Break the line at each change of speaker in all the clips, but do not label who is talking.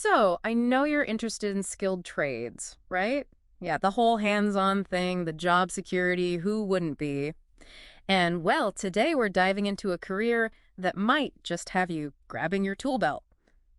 So, I know you're interested in skilled trades, right? Yeah, the whole hands-on thing, the job security, who wouldn't be? And well, today we're diving into a career that might just have you grabbing your tool belt.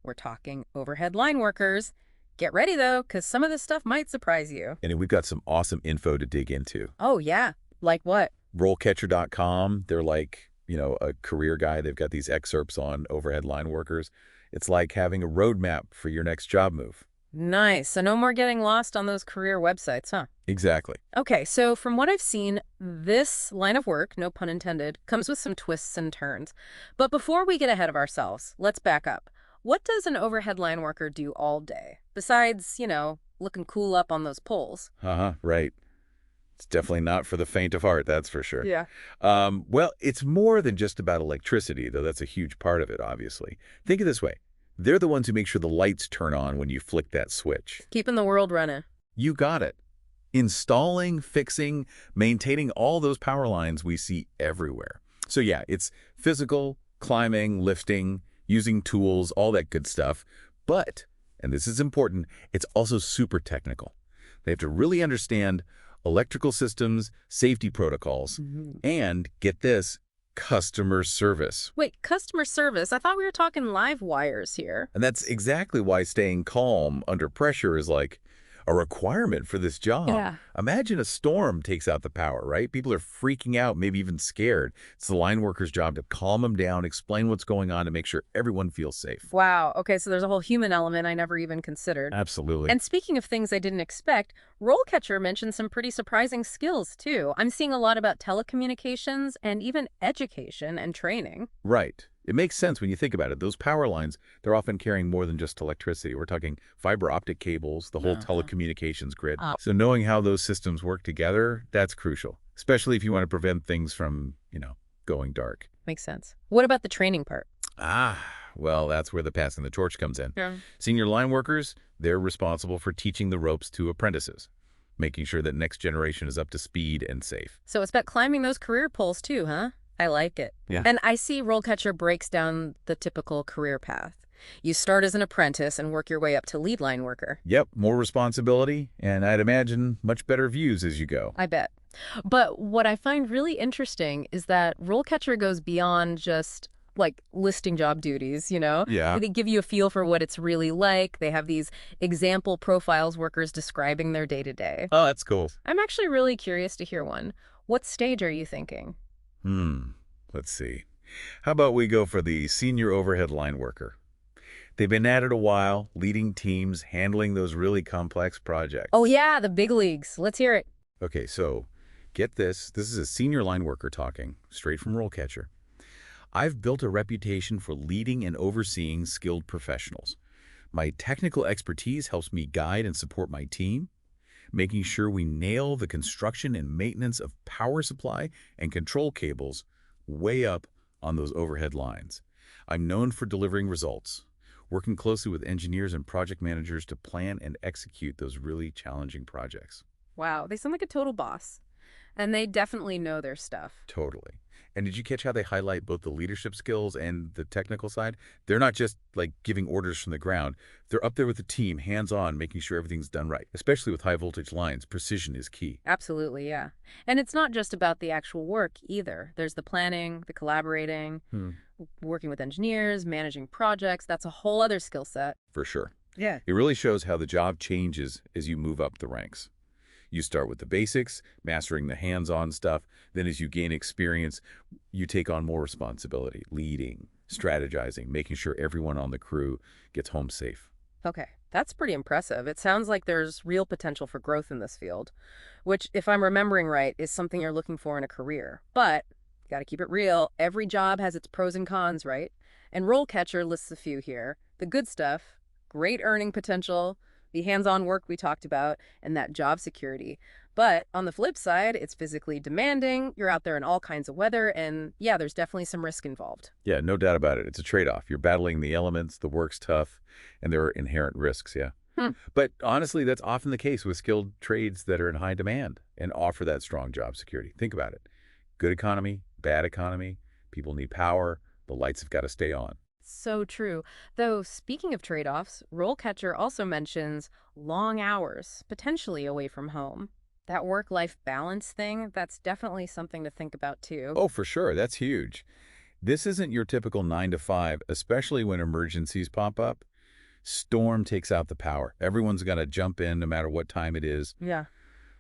We're talking overhead line workers. Get ready though, because some of this stuff might surprise you.
And we've got some awesome info to dig into.
Oh yeah, like what?
RoleCatcher.com, they're like, a career guide. They've got these excerpts on overhead line workers. It's like having a roadmap for your next job move.
Nice, so no more getting lost on those career websites, huh?
Exactly.
Okay, so from what I've seen, this line of work, no pun intended, comes with some twists and turns. But before we get ahead of ourselves, let's back up. What does an overhead line worker do all day? Besides, looking cool up on those poles.
Right. It's definitely not for the faint of heart, that's for sure.
Yeah.
Well, it's more than just about electricity, though that's a huge part of it, obviously. Think of it this way. They're the ones who make sure the lights turn on when you flick that switch.
Keeping the world running.
You got it. Installing, fixing, maintaining all those power lines we see everywhere. So yeah, it's physical, climbing, lifting, using tools, all that good stuff. But, and this is important, it's also super technical. They have to really understand electrical systems, safety protocols, and, get this, customer service.
Wait, customer service? I thought we were talking live wires here.
And that's exactly why staying calm under pressure is like a requirement for this job.
Yeah.
Imagine a storm takes out the power, right? People are freaking out, maybe even scared. It's the line worker's job to calm them down, explain what's going on, and make sure everyone feels safe.
Wow, okay, so there's a whole human element I never even considered.
Absolutely.
And speaking of things I didn't expect, RoleCatcher mentioned some pretty surprising skills, too. I'm seeing a lot about telecommunications and even education and training.
Right. It makes sense when you think about it. Those power lines, they're often carrying more than just electricity. We're talking fiber optic cables, the whole telecommunications grid. So knowing how those systems work together, that's crucial, especially if you want to prevent things from, going dark.
Makes sense. What about the training part?
Well, that's where the passing the torch comes in.
Yeah.
Senior line workers, they're responsible for teaching the ropes to apprentices, making sure that next generation is up to speed and safe.
So it's about climbing those career poles, too, huh? I like it.
Yeah.
And I see RoleCatcher breaks down the typical career path. You start as an apprentice and work your way up to lead line worker.
Yep, more responsibility, and I'd imagine much better views as you go.
I bet. But what I find really interesting is that RoleCatcher goes beyond just like listing job duties,
Yeah.
They give you a feel for what it's really like. They have these example profiles workers describing their day-to-day.
Oh, that's cool.
I'm actually really curious to hear one. What stage are you thinking?
Let's see. How about we go for the senior overhead line worker? They've been at it a while, leading teams, handling those really complex projects.
Oh yeah, the big leagues. Let's hear it.
Okay, so get this. This is a senior line worker talking, straight from RoleCatcher. I've built a reputation for leading and overseeing skilled professionals. My technical expertise helps me guide and support my team, making sure we nail the construction and maintenance of power supply and control cables way up on those overhead lines. I'm known for delivering results, working closely with engineers and project managers to plan and execute those really challenging projects.
Wow, they sound like a total boss. And they definitely know their stuff.
Totally. And did you catch how they highlight both the leadership skills and the technical side? They're not just like giving orders from the ground. They're up there with the team, hands-on, making sure everything's done right. Especially with high voltage lines, precision is key.
Absolutely, yeah. And it's not just about the actual work either. There's the planning, the collaborating, working with engineers, managing projects. That's a whole other skill set.
For sure.
Yeah.
It really shows how the job changes as you move up the ranks. You start with the basics, mastering the hands-on stuff. Then as you gain experience, you take on more responsibility, leading, strategizing, making sure everyone on the crew gets home safe.
Okay, that's pretty impressive. It sounds like there's real potential for growth in this field, which, if I'm remembering right, is something you're looking for in a career. But you got to keep it real. Every job has its pros and cons, right? And RoleCatcher lists a few here. The good stuff, great earning potential, the hands-on work we talked about, and that job security. But on the flip side, it's physically demanding. You're out there in all kinds of weather, and yeah, there's definitely some risk involved.
Yeah, no doubt about it. It's a trade-off. You're battling the elements, the work's tough, and there are inherent risks, yeah. But honestly, that's often the case with skilled trades that are in high demand and offer that strong job security. Think about it. Good economy, bad economy, people need power, the lights have got to stay on.
So true. Though, speaking of trade-offs, RoleCatcher also mentions long hours, potentially away from home. That work-life balance thing, that's definitely something to think about too.
Oh, for sure. That's huge. This isn't your typical 9 to 5, especially when emergencies pop up. Storm takes out the power. Everyone's got to jump in no matter what time it is.
Yeah.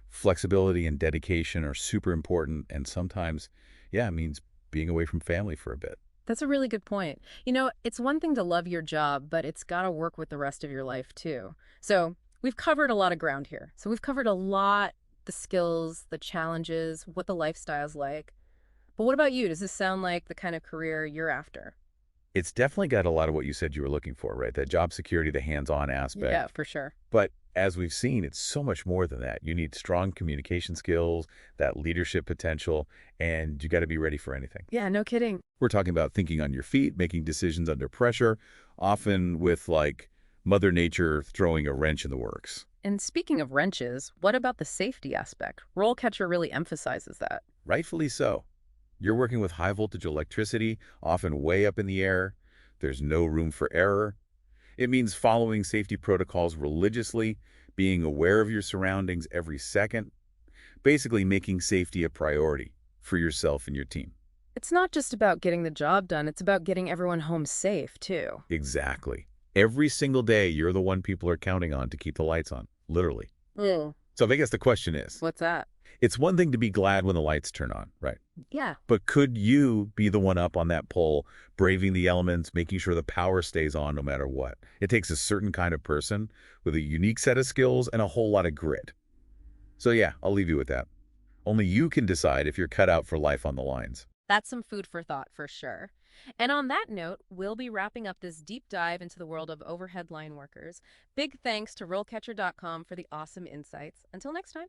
Flexibility and dedication are super important, and sometimes, yeah, it means being away from family for a bit.
That's a really good point. It's one thing to love your job, but it's got to work with the rest of your life too. So we've covered a lot of ground here. So we've covered a lot, the skills, the challenges, what the lifestyle's like. But what about you? Does this sound like the kind of career you're after?
It's definitely got a lot of what you said you were looking for, right? That job security, the hands-on
Yeah,
aspect.
for sure.
But as we've seen, it's so much more than that. You need strong communication skills, that leadership potential, and you got to be ready for anything.
Yeah, no kidding.
We're talking about thinking on your feet, making decisions under pressure, often with like Mother Nature throwing a wrench in the works.
And speaking of wrenches, what about the safety aspect? Rollcatcher really emphasizes that.
Rightfully so. You're working with high voltage electricity, often way up in the air. There's no room for error. It means following safety protocols religiously, being aware of your surroundings every second, basically making safety a priority for yourself and your team.
It's not just about getting the job done, it's about getting everyone home safe, too.
Exactly. Every single day, you're the one people are counting on to keep the lights on, literally.
Mm.
So I guess the question is,
What's that?
it's one thing to be glad when the lights turn on, right?
Yeah.
But could you be the one up on that pole, braving the elements, making sure the power stays on no matter what? It takes a certain kind of person with a unique set of skills and a whole lot of grit. So yeah, I'll leave you with that. Only you can decide if you're cut out for life on the lines.
That's some food for thought for sure. And on that note, we'll be wrapping up this deep dive into the world of overhead line workers. Big thanks to rollcatcher.com for the awesome insights. Until next time.